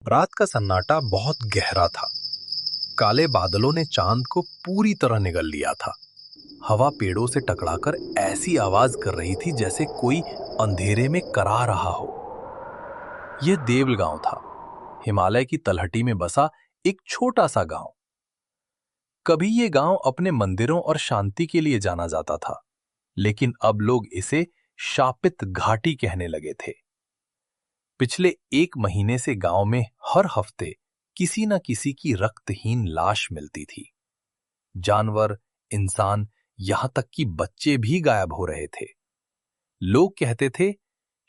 रात का सन्नाटा बहुत गहरा था। काले बादलों ने चांद को पूरी तरह निगल लिया था। हवा पेड़ों से टकराकर ऐसी आवाज कर रही थी जैसे कोई अंधेरे में करा रहा हो। यह देवल गांव था, हिमालय की तलहटी में बसा एक छोटा सा गांव। कभी यह गांव अपने मंदिरों और शांति के लिए जाना जाता था, लेकिन अब लोग इसे शापित घाटी कहने लगे थे। पिछले 1 महीने से गांव में हर हफ्ते किसी न किसी की रक्तहीन लाश मिलती थी। जानवर, इंसान, यहां तक कि बच्चे भी गायब हो रहे थे। लोग कहते थे,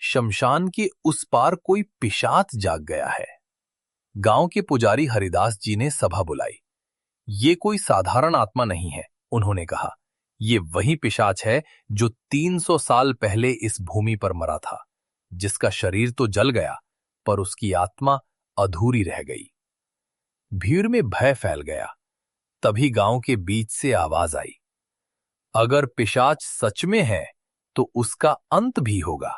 शमशान के उस पार कोई पिशाच जाग गया है। गांव के पुजारी हरिदास जी ने सभा बुलाई। ये कोई साधारण आत्मा नहीं है, उन्होंने कहा। ये वही पिशाच है जो 300 साल पहले इस भूमि पर मरा था, जिसका शरीर तो जल गया, पर उसकी आत्मा अधूरी रह गई। भीड़ में भय फैल गया। तभी गांव के बीच से आवाज आई, अगर पिशाच सच में है तो उसका अंत भी होगा।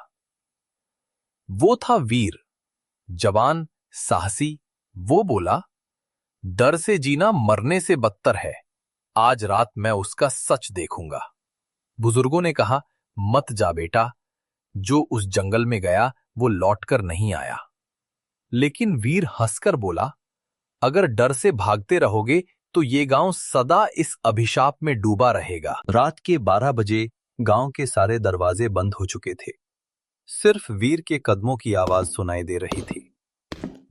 वो था वीर, जवान, साहसी। वो बोला, डर से जीना मरने से बदतर है। आज रात मैं उसका सच देखूंगा। बुजुर्गों ने कहा, मत जा बेटा, जो उस जंगल में गया वो लौटकर नहीं आया। लेकिन वीर हंसकर बोला, अगर डर से भागते रहोगे तो ये गांव सदा इस अभिशाप में डूबा रहेगा। रात के 12 बजे गांव के सारे दरवाजे बंद हो चुके थे। सिर्फ वीर के कदमों की आवाज सुनाई दे रही थी।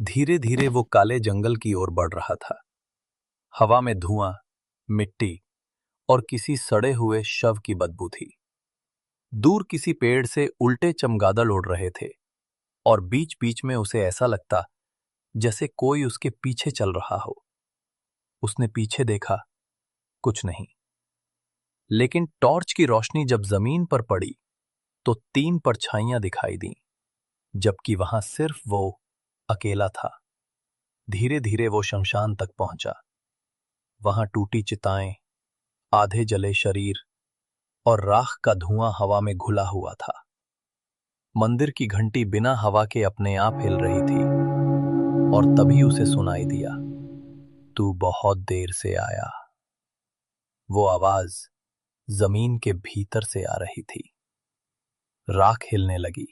धीरे धीरे वो काले जंगल की ओर बढ़ रहा था। हवा में धुआं, मिट्टी और किसी सड़े हुए शव की बदबू थी। दूर किसी पेड़ से उल्टे चमगादड़ उड़ रहे थे और बीच बीच में उसे ऐसा लगता जैसे कोई उसके पीछे चल रहा हो। उसने पीछे देखा, कुछ नहीं। लेकिन टॉर्च की रोशनी जब जमीन पर पड़ी तो 3 परछाइयां दिखाई दीं, जबकि वहां सिर्फ वो अकेला था। धीरे धीरे वो शमशान तक पहुंचा। वहां टूटी चिताएं, आधे जले शरीर और राख का धुआं हवा में घुला हुआ था। मंदिर की घंटी बिना हवा के अपने आप हिल रही थी और तभी उसे सुनाई दिया, तू बहुत देर से आया। वो आवाज जमीन के भीतर से आ रही थी। राख हिलने लगी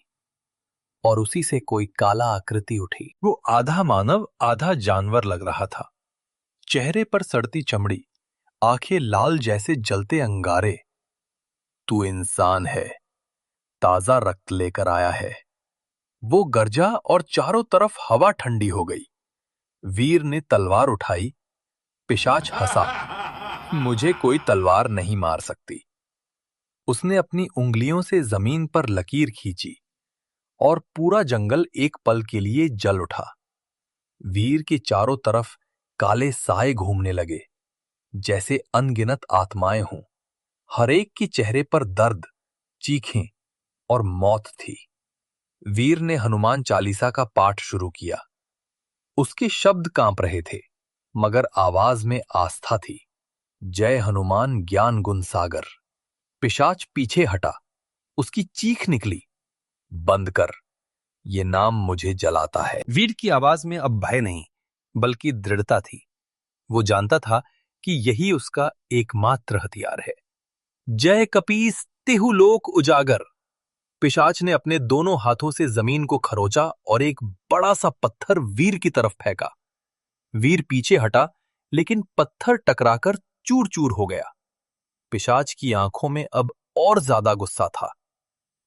और उसी से कोई काला आकृति उठी। वो आधा मानव आधा जानवर लग रहा था। चेहरे पर सड़ती चमड़ी, आंखें लाल जैसे जलते अंगारे। तू इंसान है, ताजा रक्त लेकर आया है। वो गरजा और चारों तरफ हवा ठंडी हो गई। वीर ने तलवार उठाई। पिशाच हंसा, मुझे कोई तलवार नहीं मार सकती। उसने अपनी उंगलियों से जमीन पर लकीर खींची और पूरा जंगल एक पल के लिए जल उठा। वीर के चारों तरफ काले साए घूमने लगे, जैसे अनगिनत आत्माएं हों। हर एक के चेहरे पर दर्द, चीखें और मौत थी। वीर ने हनुमान चालीसा का पाठ शुरू किया। उसके शब्द कांप रहे थे, मगर आवाज में आस्था थी। जय हनुमान ज्ञान गुण सागर। पिशाच पीछे हटा। उसकी चीख निकली, बंद कर, ये नाम मुझे जलाता है। वीर की आवाज में अब भय नहीं, बल्कि दृढ़ता थी। वो जानता था कि यही उसका एकमात्र हथियार है। जय कपीस तिहु लोक उजागर। पिशाच ने अपने दोनों हाथों से जमीन को खरोचा और एक बड़ा सा पत्थर वीर की तरफ फेंका। वीर पीछे हटा, लेकिन पत्थर टकराकर चूर चूर हो गया। पिशाच की आंखों में अब और ज्यादा गुस्सा था।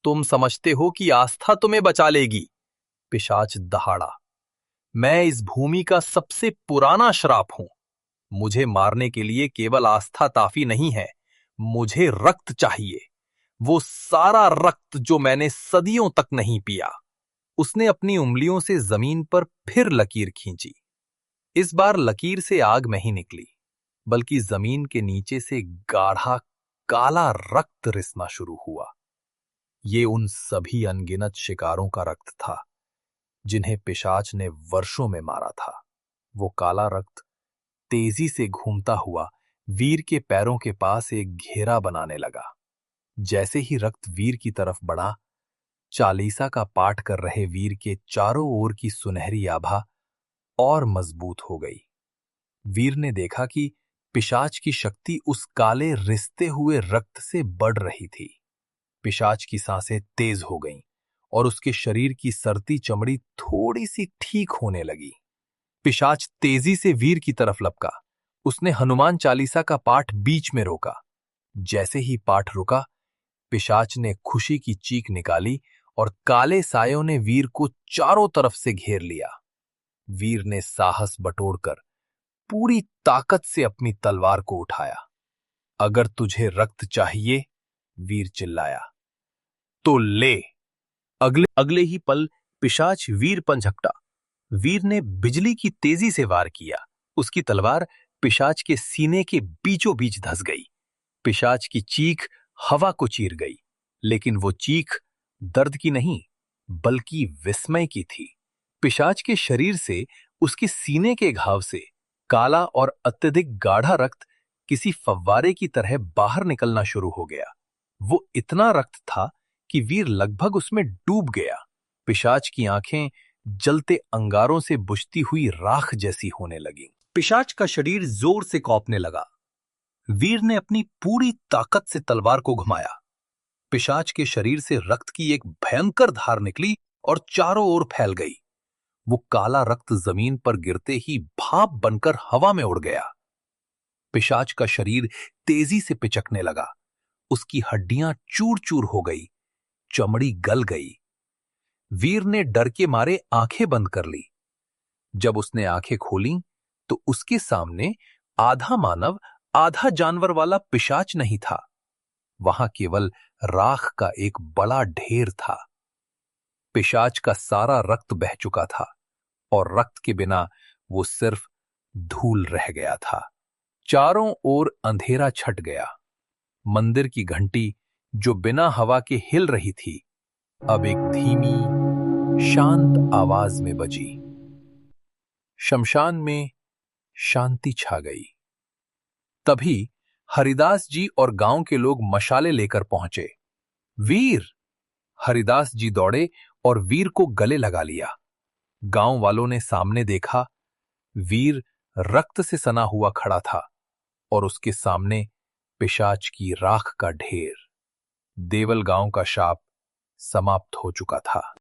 तुम समझते हो कि आस्था तुम्हें बचा लेगी? पिशाच दहाड़ा। मैं इस भूमि का सबसे पुराना श्राप हूं। मुझे मारने के लिए केवल आस्था काफी नहीं है, मुझे रक्त चाहिए। वो सारा रक्त जो मैंने सदियों तक नहीं पिया। उसने अपनी उंगलियों से जमीन पर फिर लकीर खींची। इस बार लकीर से आग नहीं निकली, बल्कि जमीन के नीचे से गाढ़ा काला रक्त रिसना शुरू हुआ। ये उन सभी अनगिनत शिकारों का रक्त था जिन्हें पिशाच ने वर्षों में मारा था। वो काला रक्त तेजी से घूमता हुआ वीर के पैरों के पास एक घेरा बनाने लगा। जैसे ही रक्त वीर की तरफ बढ़ा, चालीसा का पाठ कर रहे वीर के चारों ओर की सुनहरी आभा और मजबूत हो गई। वीर ने देखा कि पिशाच की शक्ति उस काले रिसते हुए रक्त से बढ़ रही थी। पिशाच की सांसें तेज हो गईं और उसके शरीर की सरती चमड़ी थोड़ी सी ठीक होने लगी। पिशाच तेजी से वीर की तरफ लपका। उसने हनुमान चालीसा का पाठ बीच में रोका। जैसे ही पाठ रुका, पिशाच ने खुशी की चीख निकाली और काले सायों ने वीर को चारों तरफ से घेर लिया। वीर ने साहस बटोरकर पूरी ताकत से अपनी तलवार को उठाया। अगर तुझे रक्त चाहिए, वीर चिल्लाया, तो ले। अगले अगले ही पल पिशाच वीर पर झपटा। वीर ने बिजली की तेजी से वार किया। उसकी तलवार पिशाच के सीने के बीचों बीच धंस गई। पिशाच की चीख हवा को चीर गई, लेकिन वो चीख दर्द की नहीं, बल्कि विस्मय की थी। पिशाच के शरीर से, उसके सीने के घाव से काला और अत्यधिक गाढ़ा रक्त किसी फव्वारे की तरह बाहर निकलना शुरू हो गया। वो इतना रक्त था कि वीर लगभग उसमें डूब गया। पिशाच की आंखें जलते अंगारों से बुझती हुई राख जैसी होने लगी। पिशाच का शरीर जोर से कौंपने लगा। वीर ने अपनी पूरी ताकत से तलवार को घुमाया। पिशाच के शरीर से रक्त की एक भयंकर धार निकली और चारों ओर फैल गई। वो काला रक्त जमीन पर गिरते ही भाप बनकर हवा में उड़ गया। पिशाच का शरीर तेजी से पिचकने लगा। उसकी हड्डियां चूर चूर हो गई, चमड़ी गल गई। वीर ने डर के मारे आंखें बंद कर ली। जब उसने आंखें खोलीं, तो उसके सामने आधा मानव आधा जानवर वाला पिशाच नहीं था। वहां केवल राख का एक बड़ा ढेर था। पिशाच का सारा रक्त बह चुका था और रक्त के बिना वो सिर्फ धूल रह गया था। चारों ओर अंधेरा छट गया। मंदिर की घंटी, जो बिना हवा के हिल रही थी, अब एक धीमी शांत आवाज में बजी। शमशान में शांति छा गई। तभी हरिदास जी और गांव के लोग मशाले लेकर पहुंचे। वीर! हरिदास जी दौड़े और वीर को गले लगा लिया। गांव वालों ने सामने देखा, वीर रक्त से सना हुआ खड़ा था और उसके सामने पिशाच की राख का ढेर। देवल गांव का शाप समाप्त हो चुका था।